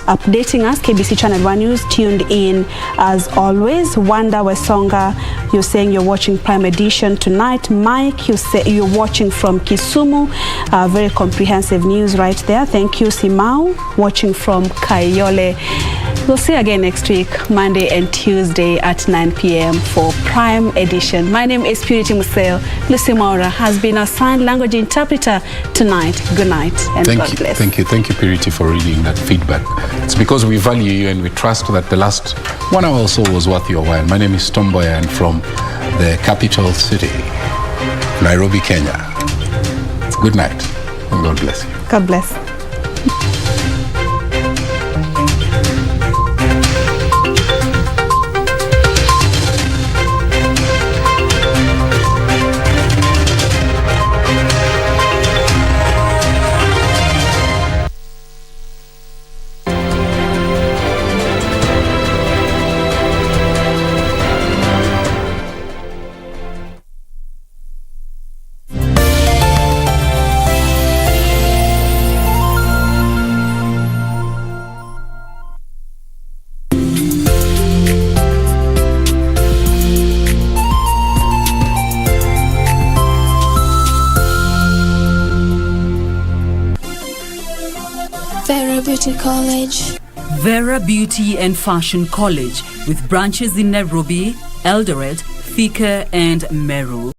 [SPEAKER 3] updating us. KBC Channel 1 News tuned in as always. Wanda Wesonga, you're saying you're watching Prime Edition tonight. Mike, you say you're watching from Kisumu. Very comprehensive news right there. Thank you. Simau, watching from Kayole. We'll see you again next week, Monday and Tuesday at 9 p.m. for Prime Edition. My name is Purity Museo. Lucy Maura has been our sign language interpreter tonight. Good night and God bless.
[SPEAKER 15] Thank you, Purity, for reading that feedback. It's because we value you and we trust that the last 1 hour or so was worth your while. My name is Mboya and from the capital city, Nairobi, Kenya. Good night and God bless you.
[SPEAKER 3] God bless.
[SPEAKER 18] College. Vera Beauty and Fashion College with branches in Nairobi, Eldoret, Thika and Meru.